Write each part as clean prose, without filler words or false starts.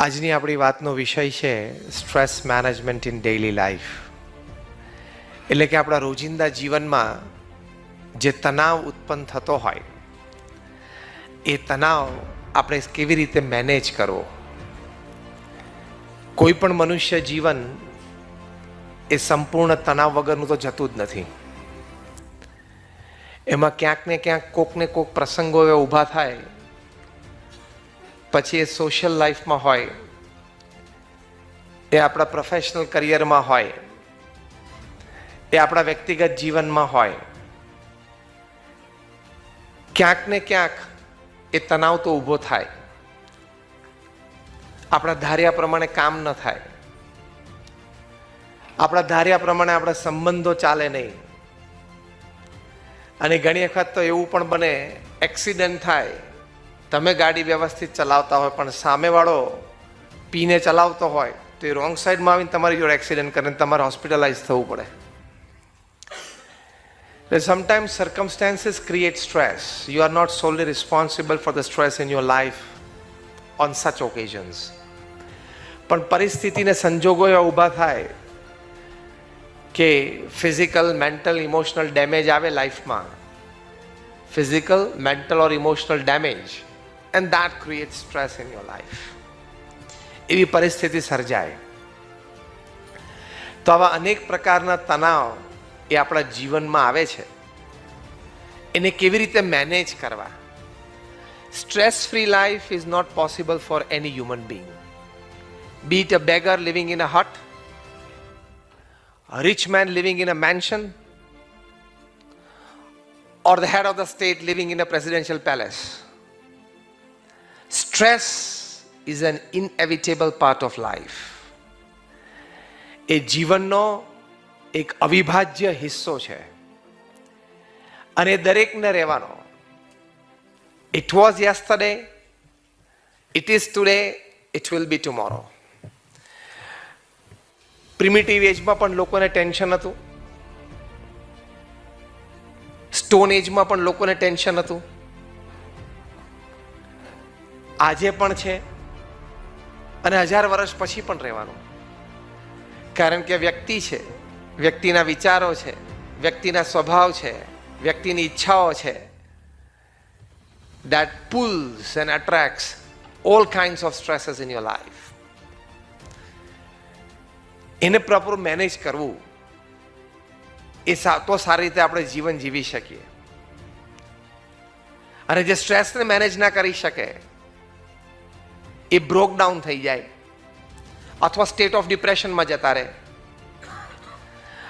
આજની આપણી વાતનો વિષય છે stress management in daily life. એટલે કે આપણા રોજિંદા જીવનમાં જે તણાવ ઉત્પન્ન થતો હોય એ તણાવ આપણે કેવી રીતે મેનેજ કરવો. કોઈ પણ મનુષ્ય જીવન એ સંપૂર્ણ તણાવ વગરનું તો જતું જ નથી. એમાં ક્યાંક ને ક્યાંક કોક ને કોક પ્રસંગો એવા ઊભા થાય, પછી એ સોશિયલ લાઈફમાં હોય, એ આપણા પ્રોફેશનલ કરિયરમાં હોય, એ આપણા વ્યક્તિગત જીવનમાં હોય, ક્યાંક ને ક્યાંક એ તણાવ તો ઊભો થાય. આપણા ધાર્યા પ્રમાણે કામ ન થાય, આપણા ધાર્યા પ્રમાણે આપણા સંબંધો ચાલે નહીં, અને ઘણી વખત તો એવું પણ બને એક્સિડન્ટ થાય. તમે ગાડી વ્યવસ્થિત ચલાવતા હોય પણ સામેવાળો પીને ચલાવતો હોય તો એ રોંગ સાઈડમાં આવીને તમારી જોડે એક્સિડન્ટ કરીને તમારે હોસ્પિટલાઇઝ થવું પડે. Sometimes circumstances create stress. You are not solely responsible for the stress in your life on such occasions. પણ પરિસ્થિતિને સંજોગો એવા ઊભા થાય કે ફિઝિકલ, મેન્ટલ, ઇમોશનલ ડેમેજ આવે લાઈફમાં. Physical, mental or emotional damage, and that creates stress in your life. એવી પરિસ્થિતિ સર્જાય તો આવા અનેક પ્રકારના તણાવ એ આપણા જીવનમાં આવે છે. એને કેવી રીતે મેનેજ કરવા? Stress free life is not possible for any human being. Be it a beggar living in a hut, a rich man living in a mansion, or the head of the state living in a presidential palace. Stress is an inevitable part of life. એ જીવનનો એક અવિભાજ્ય હિસ્સો છે અને દરેકને રહેવાનો. It was yesterday, it is today, it will be tomorrow. Primitive એજમાં પણ લોકોને ટેન્શન હતું, સ્ટોન એજમાં પણ લોકોને ટેન્શન હતું, આજે પણ છે અને 1000 વર્ષ પછી પણ રહેવાનું. કારણ કે વ્યક્તિ છે, વ્યક્તિના વિચારો છે, વ્યક્તિના સ્વભાવ છે, વ્યક્તિની ઈચ્છાઓ છે, that pulls and attracts all kinds of stresses in your life. એને પ્રોપર મેનેજ કરવું એ તો સારી રીતે આપણે જીવન જીવી શકીએ. અને જે સ્ટ્રેસને મેનેજ ના કરી શકે એ બ્રોક ડાઉન થઈ જાય, અથવા સ્ટેટ ઓફ ડિપ્રેશનમાં જતા રહે,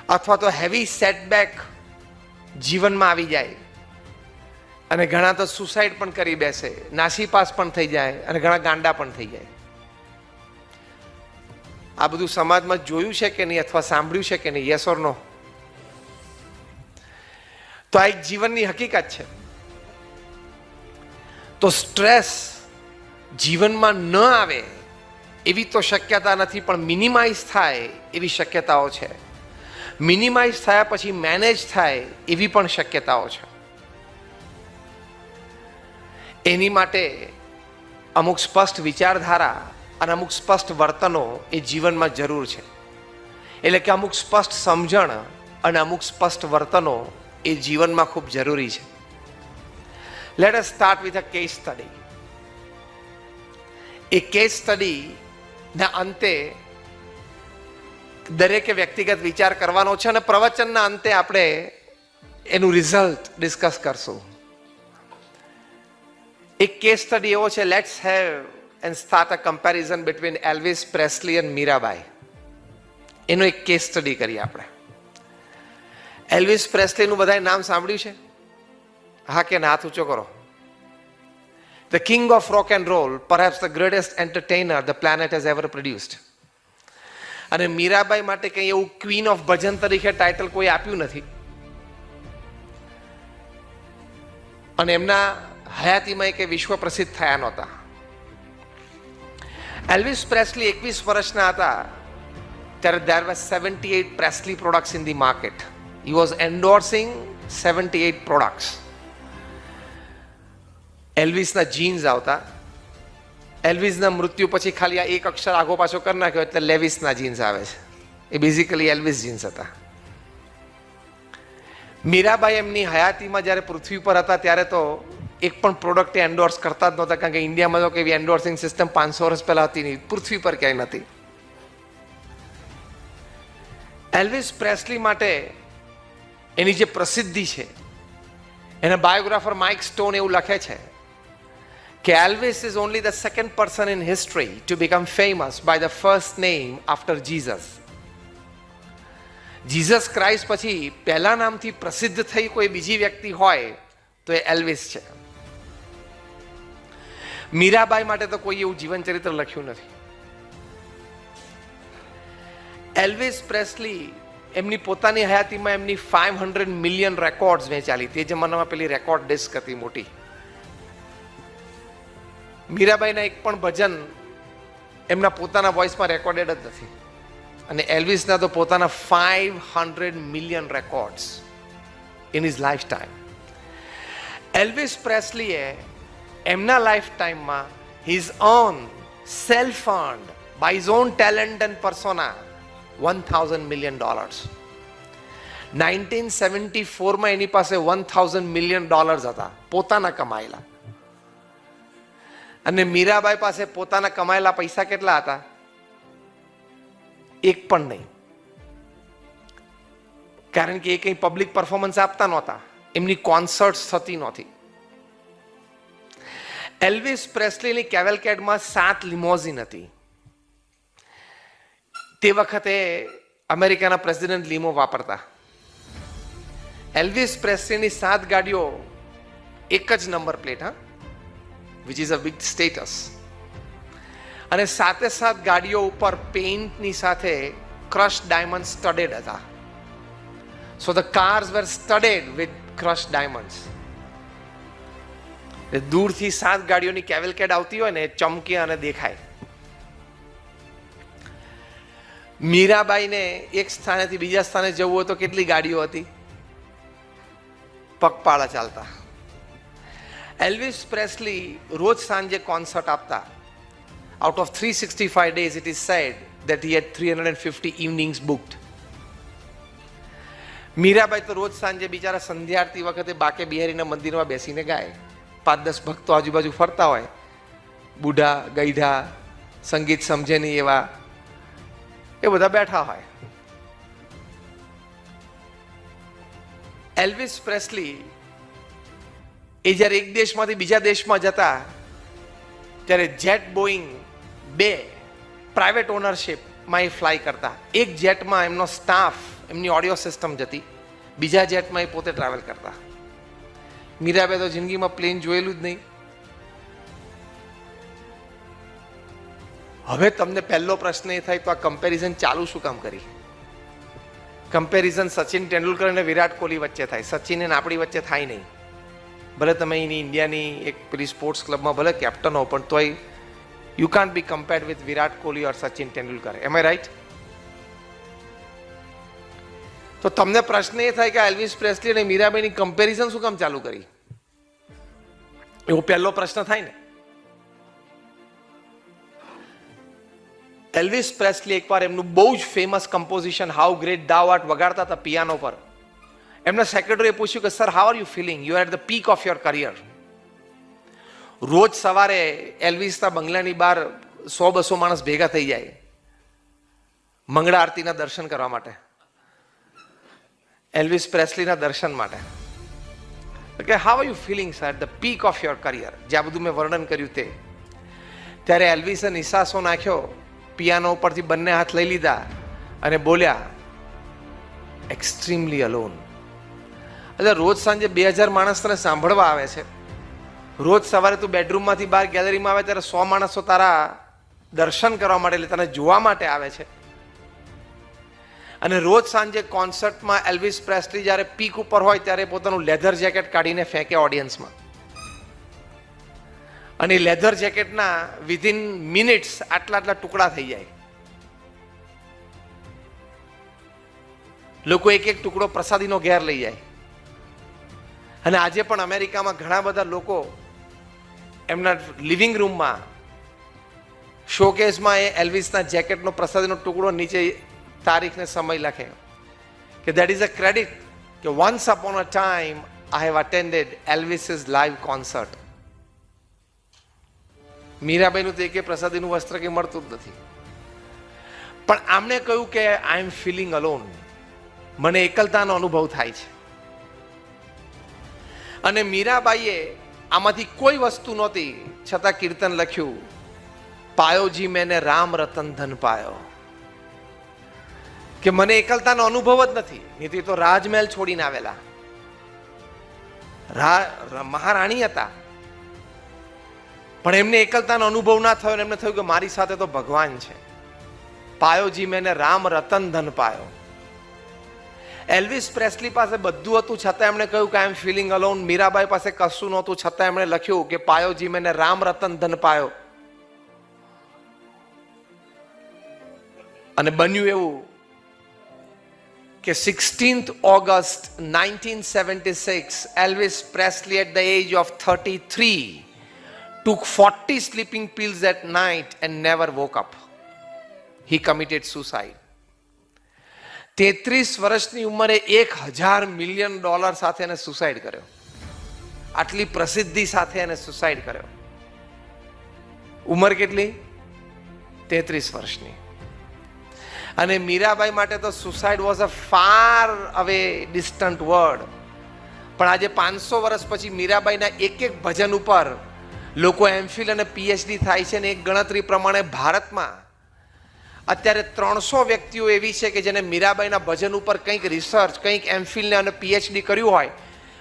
અથવા તો હેવી સેટબેક જીવનમાં આવી જાય, અને ઘણા તો સુસાઇડ પણ કરી બેસે, નાસીપાસ પણ થઈ જાય, અને ઘણા ગાંડા પણ થઈ જાય. આ બધું સમાજમાં જોયું છે કે નહીં, અથવા સાંભળ્યું છે કે નહીં? યસ ઓર નો? તો આ એક જીવનની હકીકત છે. તો સ્ટ્રેસ જીવનમાં ન આવે એવી તો શક્યતા નથી, પણ મિનિમાઇઝ થાય એવી શક્યતાઓ છે. મિનિમાઇઝ થયા પછી મેનેજ થાય એવી પણ શક્યતાઓ છે. એની માટે અમુક સ્પષ્ટ વિચારધારા અને અમુક સ્પષ્ટ વર્તનો એ જીવનમાં જરૂર છે. એટલે કે અમુક સ્પષ્ટ સમજણ અને અમુક સ્પષ્ટ વર્તનો એ જીવનમાં ખૂબ જરૂરી છે. Let us start with a case study. એ કેસ સ્ટડીના અંતે દરેકે વ્યક્તિગત વિચાર કરવાનો છે, અને પ્રવચનના અંતે આપણે એનું રિઝલ્ટ ડિસ્કસ કરશું. એક કેસ સ્ટડી એવો છે, let's have and start a comparison between Elvis Presley and Mirabai. એનો એક કેસ સ્ટડી કરીએ આપણે. એલ્વિસ પ્રેસ્લીનું બધાએ નામ સાંભળ્યું છે? હા કે ના? હાથ ઊંચો કરો. The king of rock and roll, perhaps the greatest entertainer the planet has ever produced. અને મીરાબાઈ માટે કંઈ એવું ક્વીન ઓફ ભજન તરીકે ટાઇટલ કોઈ આપ્યું નથી, અને એમના હયાતીમાં કે વિશ્વ પ્રસિદ્ધ થયા નહોતા. એલ્વિસ પ્રેસ્લી 21 વર્ષના હતા ત્યારે there were 78 Presley products in the market. He was endorsing 78 products. એલ્વિસના jeans આવતા, એલ્વિસના મૃત્યુ પછી ખાલી આ એક અક્ષર આગો પાછો કરી નાખ્યો એટલે લેવિસના જીન્સ આવે છે. એ બેઝિકલી એલ્વિસ જીન્સ હતા. મીરાબાઈ એમની હયાતીમાં જ્યારે પૃથ્વી પર હતા ત્યારે તો એક પણ પ્રોડક્ટ એન્ડોર્સ કરતા જ નહોતા, કારણ કે ઇન્ડિયામાં તો કેવી એન્ડોર્સિંગ સિસ્ટમ 500 વર્ષ પહેલા હતી નહીં, પૃથ્વી પર ક્યાંય નથી. એલ્વિસ પ્રેસ્લી માટે એની જે પ્રસિદ્ધિ છે, એના બાયોગ્રાફર માઇક સ્ટોન એવું લખે છે કે Elvis is only the second person in history to become famous by the first name after Jesus. Jesus Christ પછી પહેલા નામથી પ્રસિદ્ધ થઈ કોઈ બીજી વ્યક્તિ હોય તો એ એલ્વિસ છે. મીરાબાઈ માટે તો કોઈ એવું જીવન ચરિત્ર લખ્યું નથી. એલ્વિસ પ્રેસ્લી એમની પોતાની હયાતીમાં એમની 500 મિલિયન રેકોર્ડ્સ વેચાલી. તે જમાનામાં પેલી રેકોર્ડ ડિસ્ક હતી મોટી. મીરાબાઈના એક પણ ભજન એમના પોતાના વોઇસમાં રેકોર્ડેડ જ નથી. અને એલ્વિસના તો પોતાના 500 million records in his life time. Elvis પ્રેસ્લીએ એમના લાઈફ ટાઈમમાં his own self earned by his own talent and persona $1,000 million. 1974માં એની પાસે $1,000 million હતા પોતાના કમાયેલા. અને મીરાબાઈ પાસે પોતાના કમાયેલા પૈસા કેટલા હતા? એક પણ નહીં. કારણ કે એ કંઈ પબ્લિક પરફોર્મન્સ આપતા નહોતા, એમની કોન્સર્ટ્સ થતી નહોતી. એલ્વિસ પ્રેસ્લીની કેવેલકેડમાં 7 લિમોઝિન હતી. તે વખતે અમેરિકાના પ્રેસિડેન્ટ લીમો વાપરતા. એલ્વિસ પ્રેસ્લીની 7 ગાડીઓ એક જ number plate, which is a big status. અને 7 ગાડીઓ ઉપર પેઇન્ટની સાથે ક્રશ ડાયમંડ સ્ટડેડ હતા. So the cars were studded with crush diamonds. દૂરથી 7 ગાડીઓની કેવેલકેડ આવતી હોય ને, ચમકે અને દેખાય. મીરાબાઈને એક સ્થાનેથી બીજા સ્થાને જવું હોય તો કેટલી ગાડીઓ હતી? પગપાળા ચાલતા. એલ્વિસ પ્રેસ્લી રોજ સાંજે કોન્સર્ટ આપતા. Out of 365 days it is said that he had 350 evenings booked. Mirabai તો રોજ સાંજે બિચારા સંધ્યા આરતી વખતે બાકે બિહારીના મંદિરમાં બેસીને ગાય. 5-10 ભક્તો આજુબાજુ ફરતા હોય, બુઢા ગઈઢા, સંગીત સમજે નહીં એવા, એ બધા બેઠા હોય. એલ્વિસ પ્રેસ્લી એ જ્યારે એક દેશમાંથી બીજા દેશમાં જતા ત્યારે જેટ બોઈંગ 2 પ્રાઇવેટ ઓનરશિપમાં એ ફ્લાય કરતા. એક જેટમાં એમનો સ્ટાફ, એમની ઓડિયો સિસ્ટમ જતી, બીજા જેટમાં એ પોતે ટ્રાવેલ કરતા. મીરાબાઈ તો જિંદગીમાં પ્લેન જોયેલું જ નહીં. હવે તમને પહેલો પ્રશ્ન એ થાય તો આ કમ્પેરિઝન ચાલુ શું કામ કરી? કમ્પેરિઝન સચિન તેંડુલકર અને વિરાટ કોહલી વચ્ચે થાય, સચિન અને આપણી વચ્ચે થાય નહીં. ભલે તમે એની ઇન્ડિયાની એક પેલી સ્પોર્ટ્સ ક્લબમાં ભલે કેપ્ટન હો, પણ તોય you can't be compared with Virat Kohli or Sachin Tendulkar. Am I right? તો તમને પ્રશ્ન એ થાય કે એલ્વિસ પ્રેસ્લી અને મીરાબાઈની કમ્પેરિઝન શું કામ ચાલુ કરી? એવો પહેલો પ્રશ્ન થાય ને. એલ્વિસ પ્રેસ્લી એકવાર એમનું બહુ જ famous composition how great thou art વગાડતા હતા પિયાનો પર. એમના સેક્રેટરીએ પૂછ્યું કે sir, how are you feeling? You are at the peak of your career. રોજ સવારે એલ્વિસના બંગલાની બહાર 100-200 માણસ ભેગા થઈ જાય મંગળા આરતીના દર્શન કરવા માટે, એલ્વિસ પ્રેસ્લીના દર્શન માટે. કે how are you feeling sir at the peak of your career? જ્યાં બધું મેં વર્ણન કર્યું તે. ત્યારે એલ્વિસે નિસાસો નાખ્યો, પિયાનો ઉપરથી બંને હાથ લઈ લીધા અને બોલ્યા, એક્સ્ટ્રીમલી અલોન. એટલે રોજ સાંજે 2000 માણસ તને સાંભળવા આવે છે, રોજ સવારે તું બેડરૂમમાંથી બહાર ગેલેરીમાં આવે ત્યારે 100 માણસો તારા દર્શન કરવા માટે, એટલે તને જોવા માટે આવે છે. અને રોજ સાંજે કોન્સર્ટમાં એલ્વિસ પ્રેસ્લી જ્યારે પીક ઉપર હોય ત્યારે પોતાનું લેધર જેકેટ કાઢીને ફેંકે ઓડિયન્સમાં. અને લેધર જેકેટના વિધિન મિનિટ્સ આટલા ટુકડા થઈ જાય. લોકો એક ટુકડો પ્રસાદીનો ઘેર લઈ જાય. અને આજે પણ અમેરિકામાં ઘણા બધા લોકો એમના લિવિંગ રૂમમાં શોકેસમાં એ એલ્વિસના જેકેટનો પ્રસાદીનો ટુકડો નીચે તારીખને સમય લખે કે દેટ ઇઝ અ ક્રેડિટ કે once upon a time I have attended Elvis live concert. મીરાબાઈનું તો એકે પ્રસાદીનું વસ્ત્ર કંઈ મળતું જ નથી. પણ આમણે કહ્યું કે આઈ એમ ફીલિંગ અલોન, મને એકલતાનો અનુભવ થાય છે. અને મીરાબાઈએ આમાંથી કોઈ વસ્તુ નહોતી છતાં કીર્તન લખ્યું, પાયોજી મેને રામ રતન ધન પાયો, કે મને એકલતાનો અનુભવ જ નથી. નહીં તો રાજમહેલ છોડીને આવેલા મહારાણી હતા, પણ એમને એકલતાનો અનુભવ ના થયો. એમને થયું કે મારી સાથે તો ભગવાન છે. પાયોજી મેને રામ રતન ધન પાયો. એલ્વિસ પ્રેસ્લી પાસે બધું હતું છતાં એમણે કહ્યું કે આઈ એમ ફીલિંગ અલોન. મીરાબાઈ પાસે કશું નહોતું છતાં એમણે લખ્યું કે પાયોજી મેને રામ રતન ધન પાયો. અને બન્યું એવું કે 16th August 1976 Elvis Presley at the age of 33 took 40 sleeping pills at night and never woke up. He committed suicide. 33 વર્ષની ઉંમરે $1,000 મિલિયન સાથે એને સુસાઇડ કર્યો. આટલી પ્રસિદ્ધિ સાથે એને સુસાઇડ કર્યો. ઉંમર કેટલી? 33 વર્ષની. અને મીરાબાઈ માટે તો suicide was a far away distant word. પણ આજે 500 વર્ષ પછી મીરાબાઈના એક ભજન ઉપર લોકો એમફિલ અને પીએચડી થાય છે. ને એક ગણતરી પ્રમાણે ભારતમાં અત્યારે 300 વ્યક્તિઓ એવી છે કે જેને મીરાબાઈના ભજન ઉપર કંઈક રિસર્ચ, કંઈક એમફિલ અને પીએચડી કર્યું હોય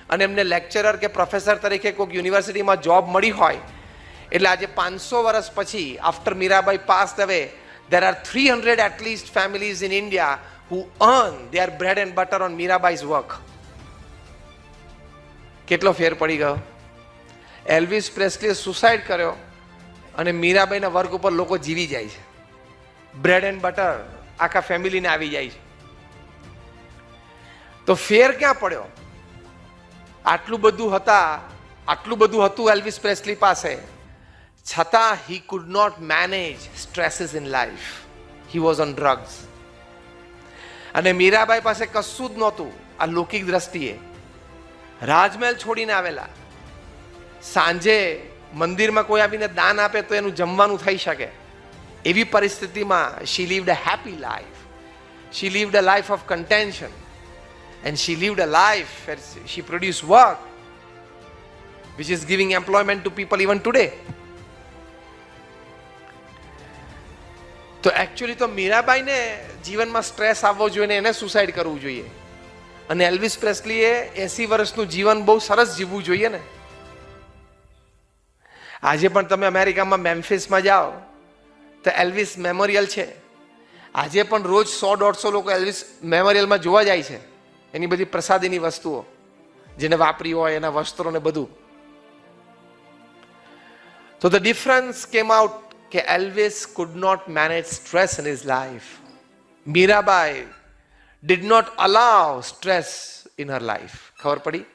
અને એમને લેક્ચરર કે પ્રોફેસર તરીકે કોઈક યુનિવર્સિટીમાં જોબ મળી હોય. એટલે આજે 500 વર્ષ પછી આફ્ટર મીરાબાઈ પાસ્ડ અવે, there are 300 at least families in India who earn their bread and butter on Mirabai's work. કેટલો ફેર પડી ગયો. એલ્વિસ પ્રેસ્લીએ સુસાઇડ કર્યો અને મીરાબાઈના વર્ક ઉપર લોકો જીવી જાય છે. બ્રેડ એન્ડ બટર આખા ફેમિલીને આવી જાય છે. તો ફેર ક્યાં પડ્યો? આટલું બધું હતું એલ્વિસ પ્રેસ્લી પાસે, છતાં he could not manage stresses in life. He was on drugs. અને મીરાબાઈ પાસે કશું જ નહોતું આ લૌકિક દ્રષ્ટિએ. રાજમહેલ છોડીને આવેલા, સાંજે મંદિરમાં કોઈ આવીને દાન આપે તો એનું જમવાનું થઈ શકે એવી પરિસ્થિતિમાં she lived a happy life. She lived a life of contention and she lived a life where she produced work which is giving employment to people even today. તો એકચ્યુઅલી તો મીરાબાઈને જીવનમાં સ્ટ્રેસ આવવો જોઈએ ને એને સુસાઇડ કરવું જોઈએ. અને એલ્વિસ પ્રેસ્લીએ 80 વર્ષનું જીવન બહુ સરસ જીવવું જોઈએ ને. આજે પણ તમે અમેરિકામાં મેમ્ફિસમાં જાઓ તો એલ્વિસ મેમોરિયલ છે. આજે પણ રોજ 100-150 લોકો એલ્વિસ મેમોરિયલમાં જોવા જાય છે. એની બધી પ્રસાદીની વસ્તુઓ જેને વાપરી હોય એના વસ્ત્રો ને બધું. તો ધ ડિફરન્સ કેમ આઉટ કે Elvis could not manage stress in his life. Mirabai did not allow stress in her life. ખબર પડી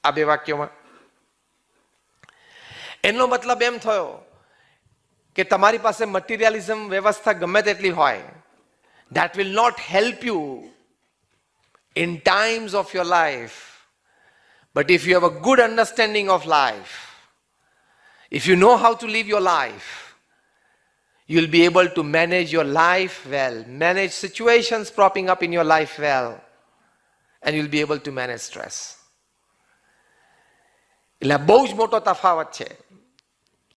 આ બે વાક્યોમાં? એનો મતલબ એમ થયો કે તમારી પાસે મટીરિયલિઝમ વ્યવસ્થા ગમે તેટલી હોય, that will not help you in times of your life. But if you have a good understanding of life, if you know how to live your life, you'll be able to manage your life well, manage situations propping up in your life well, and you'll be able to manage stress. એટલે બહુ જ મોટો તફાવત છે.